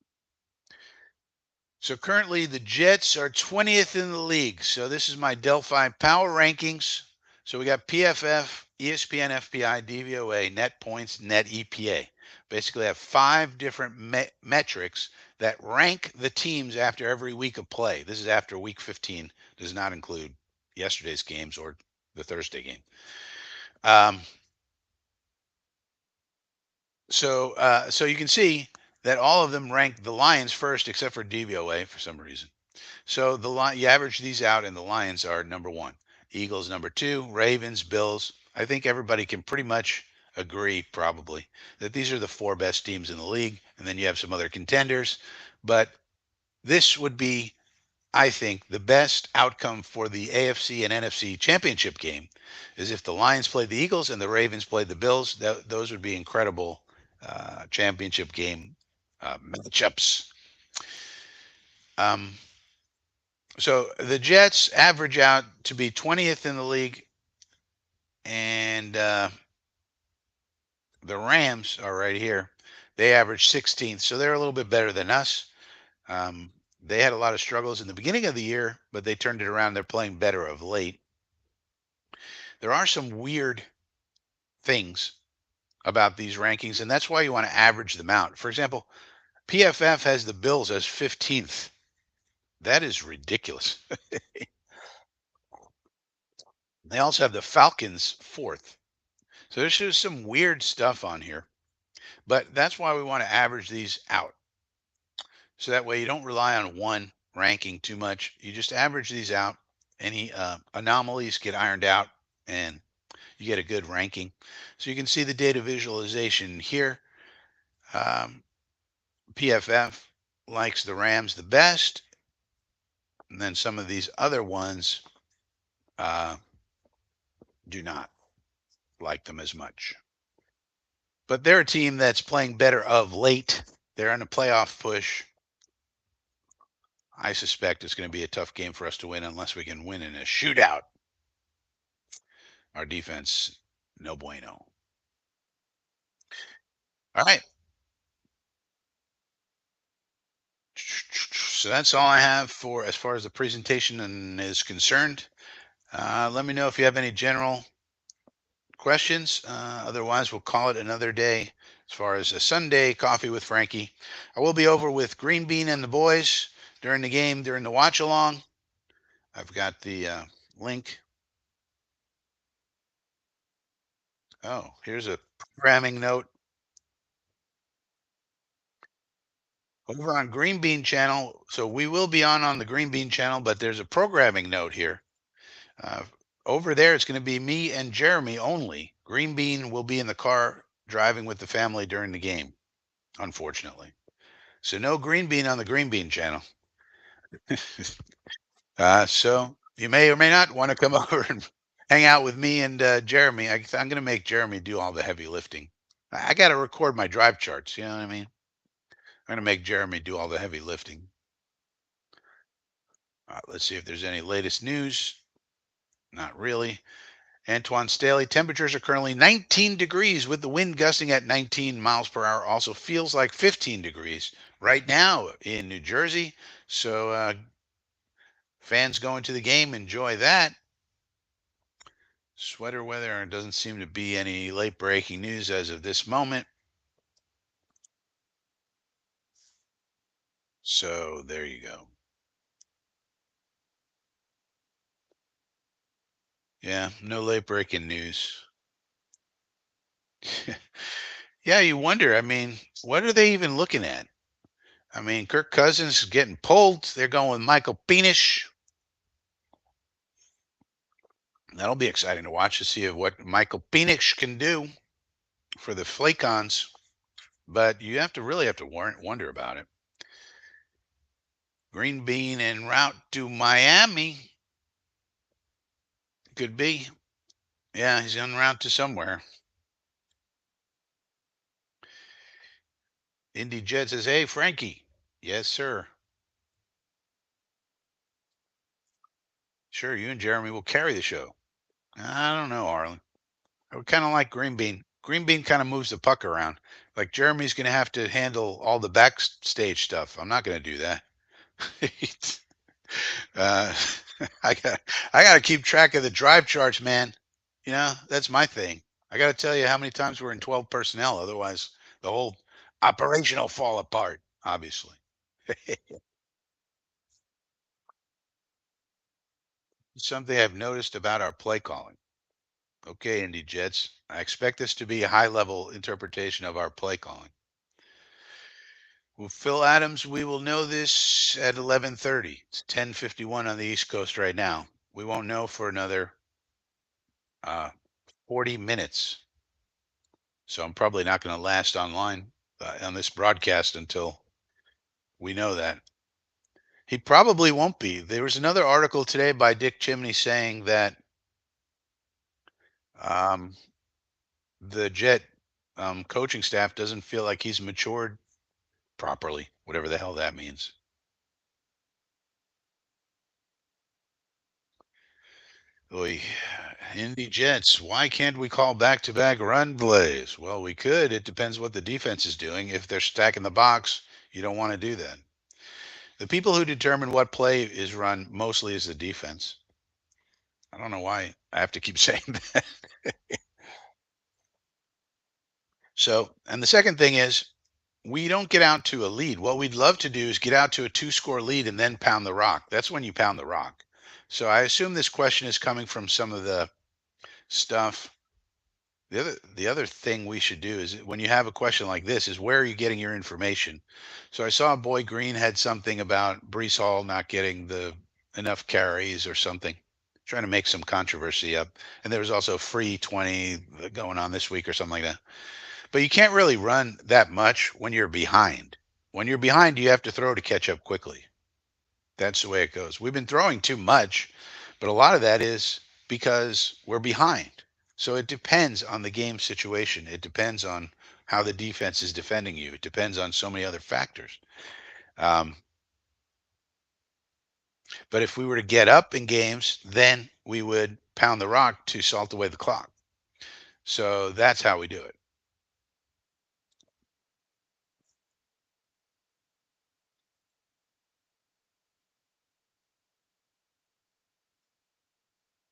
So currently the Jets are 20th in the league. So this is my Delphi Power Rankings. So we got PFF, ESPN, FPI, DVOA, net points, net EPA. Basically, I have five different metrics that rank the teams after every week of play. This is after week 15, does not include yesterday's games or the Thursday game. Um, so you can see that all of them rank the Lions first, except for DVOA for some reason. So you average these out, and the Lions are number one. Eagles number two. Ravens, Bills. I think everybody can pretty much agree, probably, that these are the four best teams in the league, and then you have some other contenders. But this would be, I think, the best outcome for the AFC and NFC championship game is if the Lions played the Eagles and the Ravens played the Bills. Those would be incredible championship game matchups. Um, so the Jets average out to be 20th in the league, and the Rams are right here. They average 16th, so they're a little bit better than us. They had a lot of struggles in the beginning of the year, but they turned it around. They're playing better of late. There are some weird things about these rankings, and that's why you want to average them out. For example, PFF has the Bills as 15th. That is ridiculous. They also have the Falcons fourth. So there's just some weird stuff on here. But that's why we want to average these out. So that way you don't rely on one ranking too much. You just average these out. Any anomalies get ironed out and you get a good ranking. So you can see the data visualization here. Um, PFF likes the Rams the best. And then some of these other ones uh, do not like them as much. But they're a team that's playing better of late. They're on a playoff push. I suspect it's going to be a tough game for us to win unless we can win in a shootout. Our defense, no bueno. All right. So that's all I have for as far as the presentation is concerned. Let me know if you have any general questions. Otherwise, we'll call it another day as far as a Sunday coffee with Frankie. I will be over with Green Bean and the boys during the game, during the watch along. I've got the link. Oh, here's a programming note. Over on Green Bean channel. So we will be on the Green Bean channel, but there's a programming note here. Uh, Over there, it's going to be me and Jeremy only. Green Bean will be in the car driving with the family during the game, unfortunately. So no Green Bean on the Green Bean channel. So you may or may not want to come over and hang out with me and Jeremy. I'm going to make Jeremy do all the heavy lifting. I got to record my drive charts. You know what I mean? I'm going to make Jeremy do all the heavy lifting. Let's see if there's any latest news. Not really. Antoine Staley, temperatures are currently 19 degrees with the wind gusting at 19 miles per hour. Also feels like 15 degrees right now in New Jersey. So fans going to the game, enjoy that. Sweater weather, doesn't seem to be any late breaking news as of this moment. So there you go. Yeah, no late breaking news. Yeah, you wonder. I mean, what are they even looking at? I mean, Kirk Cousins is getting pulled. They're going with Michael Beanish. That'll be exciting to watch to see what Michael Penix can do for the Flacons. But you have to really have to wonder about it. Green bean en route to Miami could be. Yeah, he's en route to somewhere. Indy Jet says, "Hey, Frankie." Yes, sir. Sure, you and Jeremy will carry the show. I don't know, Arlen. I would kind of like Green Bean. Green Bean kind of moves the puck around. Like Jeremy's going to have to handle all the backstage stuff. I'm not going to do that. uh, I got to keep track of the drive charts, man. That's my thing. I got to tell you how many times we're in 12 personnel. Otherwise, the whole operation will fall apart. Obviously, something I've noticed about our play calling. Okay, Indy Jets. I expect this to be a high level interpretation of our play calling. Well, Phil Adams, we will know this at 11:30. It's 10:51 on the East Coast right now. We won't know for another uh, 40 minutes. So I'm probably not going to last online on this broadcast until we know that. He probably won't be. There was another article today by Dick Chimney saying that um, the Jet coaching staff doesn't feel like he's matured properly, whatever the hell that means. Oy. Indy Jets, why can't we call back to back run plays? Well, we could. It depends what the defense is doing. If they're stacking the box, you don't want to do that. The people who determine what play is run mostly is the defense. I don't know why I have to keep saying that. So, and the second thing is, we don't get out to a lead. What we'd love to do is get out to a two-score lead and then pound the rock. That's when you pound the rock. So I assume this question is coming from some of the stuff. The other thing we should do is when you have a question like this is where are you getting your information? So I saw Boy Green had something about Brees Hall not getting the enough carries or something, trying to make some controversy up. And there was also free 20 going on this week or something like that. But you can't really run that much when you're behind. When you're behind, you have to throw to catch up quickly. That's the way it goes. We've been throwing too much, but a lot of that is because we're behind. So it depends on the game situation. It depends on how the defense is defending you. It depends on so many other factors. Um, but if we were to get up in games, then we would pound the rock to salt away the clock. So that's how we do it.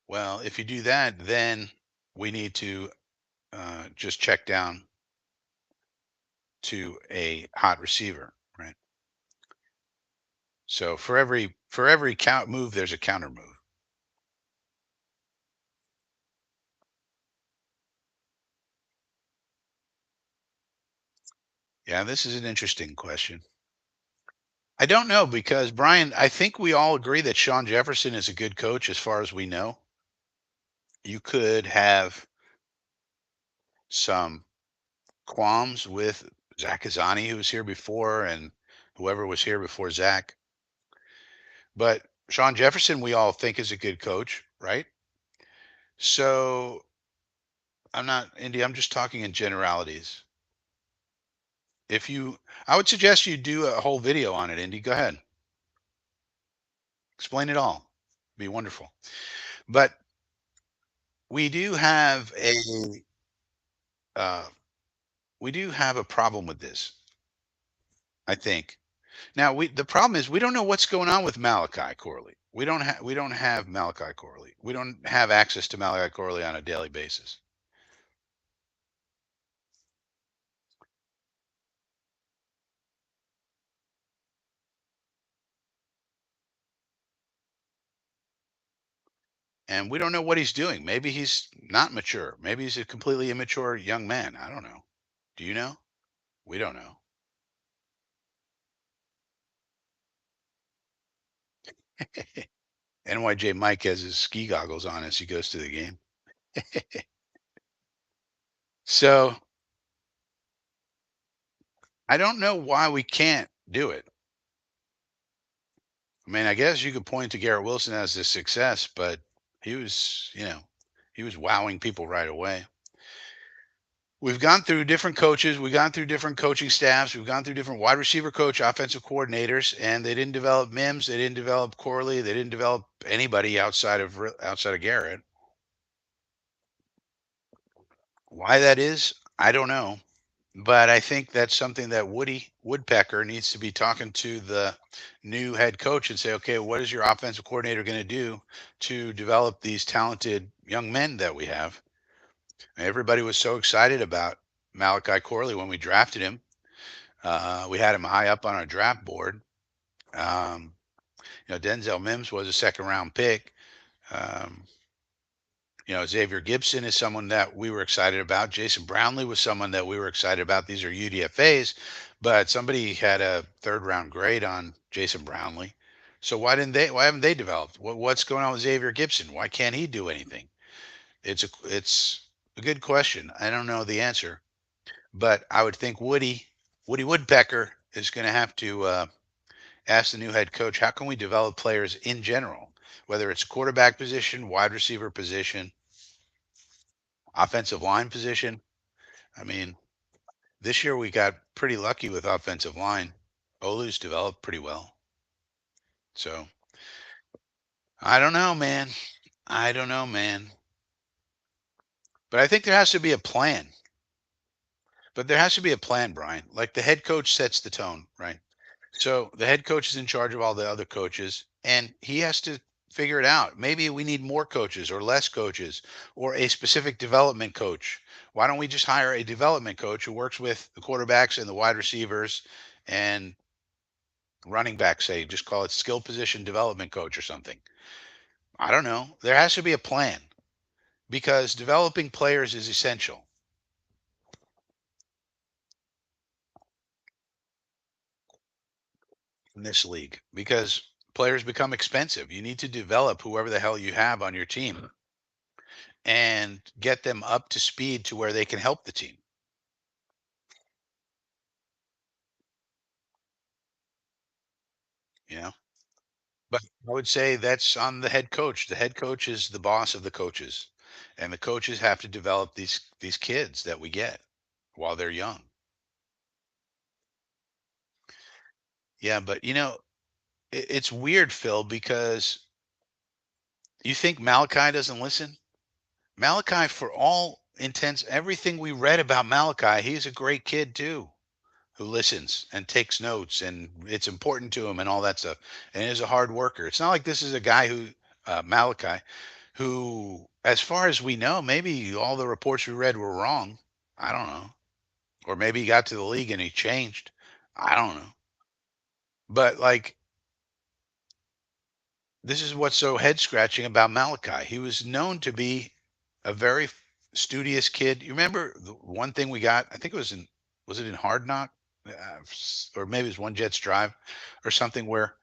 Well, if you do that, then we need to just check down to a hot receiver, right? So for every count move, there's a counter move. Yeah, this is an interesting question. I don't know because Brian, I think we all agree that Sean Jefferson is a good coach as far as we know. You could have some qualms with Zach Kazani, who was here before, and whoever was here before Zach. But Sean Jefferson, we all think is a good coach, right? So I'm not, Indy, I'm just talking in generalities. If you, I would suggest you do a whole video on it, Indy. Go ahead. Explain it all. Be wonderful. But we do have uh, we do have a problem with this, I think. Now the problem is we don't know what's going on with Malachi Corley. We don't have Malachi Corley. We don't have access to Malachi Corley on a daily basis. And we don't know what he's doing. Maybe he's not mature. Maybe he's a completely immature young man. I don't know. Do you know? We don't know. And NYJ Mike has his ski goggles on as he goes to the game. So I don't know why we can't do it. I mean, I guess you could point to Garrett Wilson as a success, but he was, he was wowing people right away. We've gone through different coaches. We've gone through different coaching staffs. We've gone through different wide receiver coach, offensive coordinators, and they didn't develop Mims. They didn't develop Corley. They didn't develop anybody outside of Garrett. Why that is, I don't know. But I think that's something that Woody Woodpecker needs to be talking to the new head coach and say, okay, what is your offensive coordinator going to do to develop these talented young men that we have? Everybody was so excited about Malachi Corley when we drafted him. We had him high up on our draft board. Um, Denzel Mims was a second round pick. Um, Xavier Gibson is someone that we were excited about. Jason Brownlee was someone that we were excited about. These are UDFA's, but somebody had a third round grade on Jason Brownlee. So why haven't they developed? What's going on with Xavier Gibson? Why can't he do anything? It's a good question. I don't know the answer, but I would think Woody Woodpecker is going to have to ask the new head coach, how can we develop players in general, whether it's quarterback position, wide receiver position, offensive line position. I mean, this year we got pretty lucky with offensive line. Olu's developed pretty well. So I don't know, man. I don't know, man. But I think there has to be a plan. But there has to be a plan, Brian. Like the head coach sets the tone, right? So the head coach is in charge of all the other coaches, and he has to figure it out. Maybe we need more coaches or less coaches or a specific development coach. Why don't we just hire a development coach who works with the quarterbacks and the wide receivers and running back, say, just call it skill position development coach or something? I don't know. There has to be a plan because developing players is essential in this league because players become expensive. You need to develop whoever the hell you have on your team and get them up to speed to where they can help the team, you know? But I would say that's on the head coach. The head coach is the boss of the coaches. And the coaches have to develop these kids that we get while they're young. Yeah, but it's weird, Phil, because you think Malachi doesn't listen? Malachi, for all intents, everything we read about Malachi, he's a great kid too, who listens and takes notes, and it's important to him and all that stuff. And is a hard worker. It's not like this is a guy who Malachi, who, as far as we know, maybe all the reports we read were wrong. I don't know, or maybe he got to the league and he changed. I don't know, but like this is what's so head scratching about Malachi. He was known to be a very studious kid. You remember the one thing we got? I think was it in Hard Knock, or maybe it was One Jets Drive, or something where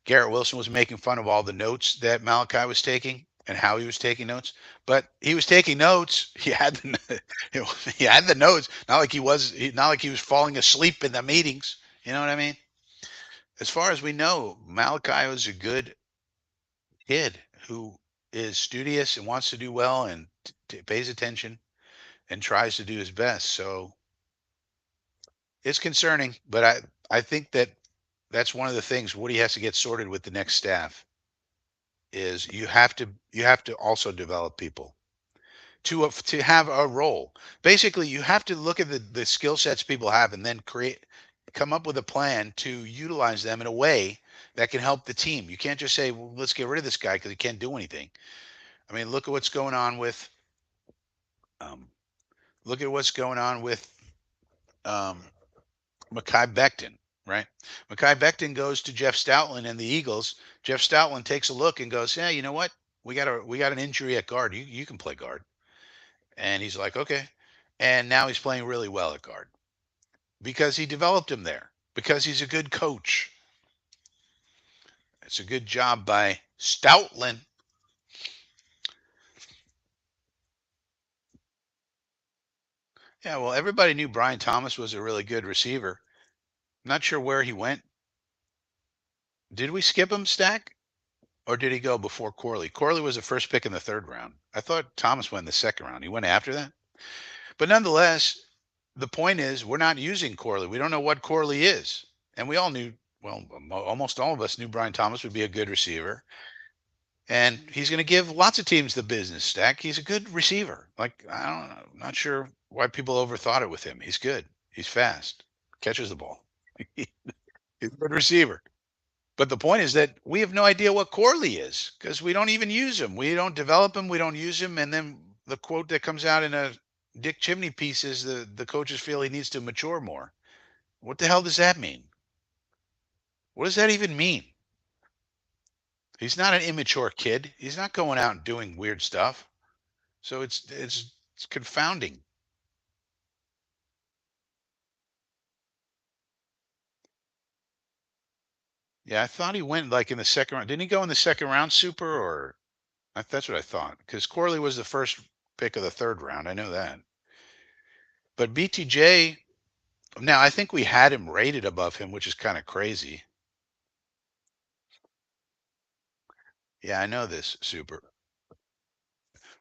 Garrett Wilson was making fun of all the notes that Malachi was taking and how he was taking notes. But he was taking notes. He had he had the notes. Not like he was falling asleep in the meetings. You know what I mean? As far as we know, Malachi was a good kid who is studious and wants to do well and pays attention and tries to do his best. So it's concerning, but I think that that's one of the things Woody has to get sorted with the next staff is you have to also develop people to have a role. Basically, you have to look at the skill sets people have and then come up with a plan to utilize them in a way that can help the team. You can't just say, well, let's get rid of this guy because he can't do anything. I mean, um, look at what's going on with um, Makai Becton, right? Makai Becton goes to Jeff Stoutland and the Eagles. Jeff Stoutland takes a look and goes, "Yeah, you know what? We got an injury at guard. You can play guard." And he's like, "Okay." And now he's playing really well at guard because he developed him there because he's a good coach. It's a good job by Stoutland. Yeah, well, everybody knew Brian Thomas was a really good receiver. Not sure where he went. Did we skip him, Stack? Or did he go before Corley? Corley was the first pick in the third round. I thought Thomas went in the second round. He went after that. But nonetheless, the point is we're not using Corley. We don't know what Corley is. And we all knew, well, almost all of us knew Brian Thomas would be a good receiver. And he's going to give lots of teams the business, Stack. He's a good receiver. Like, I don't know. I'm not sure why people overthought it with him. He's good. He's fast. Catches the ball. He's a good receiver. But the point is that we have no idea what Corley is because we don't even use him. We don't develop him. We don't use him. And then the quote that comes out in a Dick Chimney piece is the coaches feel he needs to mature more. What the hell does that mean? What does that even mean? He's not an immature kid. He's not going out and doing weird stuff. So it's confounding. Yeah, I thought he went like in the second round. Didn't he go in the second round, Super? Or that's what I thought. Because Corley was the first pick of the third round. I know that. But BTJ, now I think we had him rated above him, which is kind of crazy. Yeah, I know this, Super.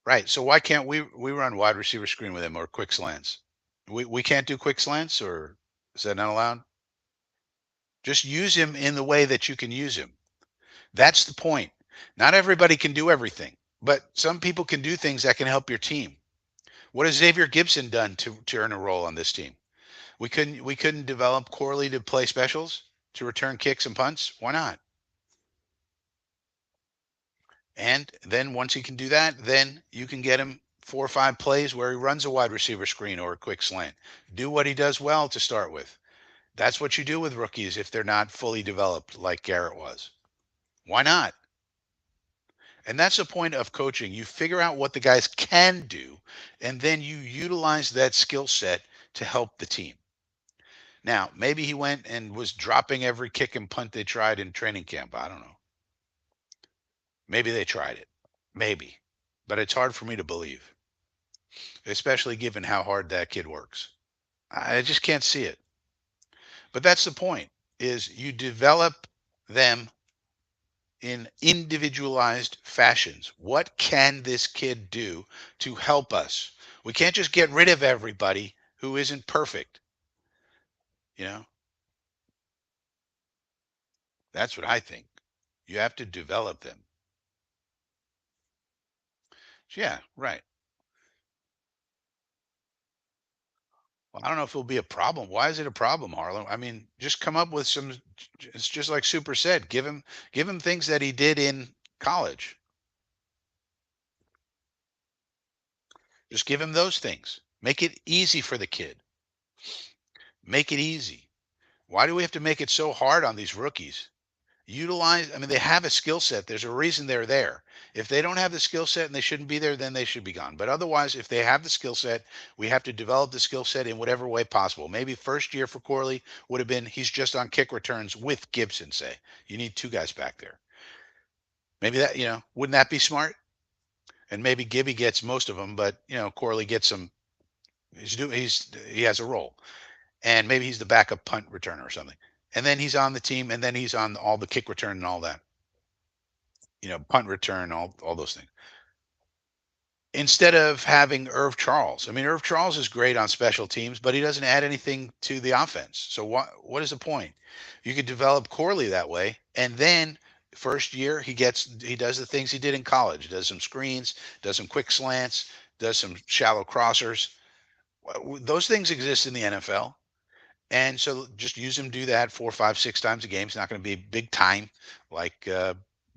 Right. So why can't we run wide receiver screen with him or quick slants? We can't do quick slants, or is that not allowed? Just use him in the way that you can use him. That's the point. Not everybody can do everything, but some people can do things that can help your team. What has Xavier Gibson done to earn a role on this team? We couldn't develop Corley to play specials, to return kicks and punts. Why not? And then once he can do that, then you can get him 4 or 5 plays where he runs a wide receiver screen or a quick slant. Do what he does well to start with. That's what you do with rookies if they're not fully developed like Garrett was. Why not? And that's the point of coaching. You figure out what the guys can do, and then you utilize that skill set to help the team. Now, maybe he went and was dropping every kick and punt they tried in training camp. I don't know. Maybe they tried it. Maybe. But it's hard for me to believe, especially given how hard that kid works. I just can't see it. But that's the point is you develop them in individualized fashions. What can this kid do to help us? We can't just get rid of everybody who isn't perfect. You know, that's what I think. You have to develop them. Yeah, right. Well, I don't know if it'll be a problem. Why is it a problem, Harlan? I mean, just come up with some. It's just like Super said. Give him things that he did in college. Just give him those things. Make it easy for the kid. Make it easy. Why do we have to make it so hard on these rookies? I mean, they have a skill set. There's a reason they're there. If they don't have the skill set and they shouldn't be there, then they should be gone. But otherwise, if they have the skill set, we have to develop the skill set in whatever way possible. Maybe first year for Corley would have been he's just on kick returns with Gibson, say. You need two guys back there. Maybe that, wouldn't that be smart? And maybe Gibby gets most of them, but Corley gets some. He has a role, and maybe he's the backup punt returner or something. And then he's on the team, and then he's on all the kick return and all that. Punt return, all those things. Instead of having Irv Charles. I mean, Irv Charles is great on special teams, but he doesn't add anything to the offense. So what is the point? You could develop Corley that way, and then first year he does the things he did in college. Does some screens, does some quick slants, does some shallow crossers. Those things exist in the NFL. And so just use him, do that 4, 5, 6 times a game. It's not going to be big time like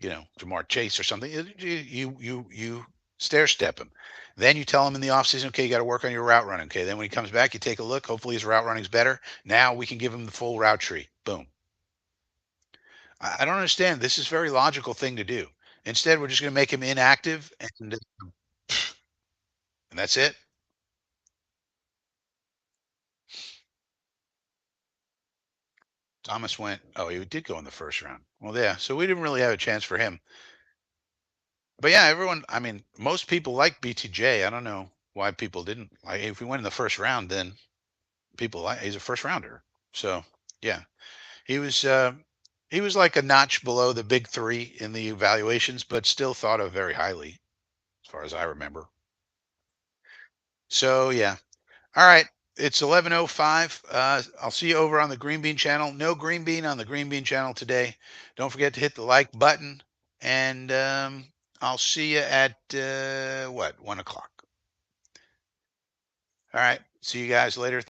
Jamar Chase or something. You stair step him. Then you tell him in the offseason, okay, you got to work on your route running. Okay, then when he comes back, you take a look. Hopefully his route running's better. Now we can give him the full route tree. Boom. I don't understand. This is a very logical thing to do. Instead, we're just going to make him inactive, and that's it. Thomas went. Oh, he did go in the first round. Well, yeah. So we didn't really have a chance for him. But yeah, everyone. I mean, most people like BTJ. I don't know why people didn't. Like, if we went in the first round, then people like he's a first rounder. So yeah, he was. He was like a notch below the big three in the evaluations, but still thought of very highly, as far as I remember. So yeah. All right. It's 11:05. I'll see you over on the Green Bean channel. No Green Bean on the Green Bean channel today. Don't forget to hit the like button, and I'll see you at what 1 o'clock. All right. See you guys later.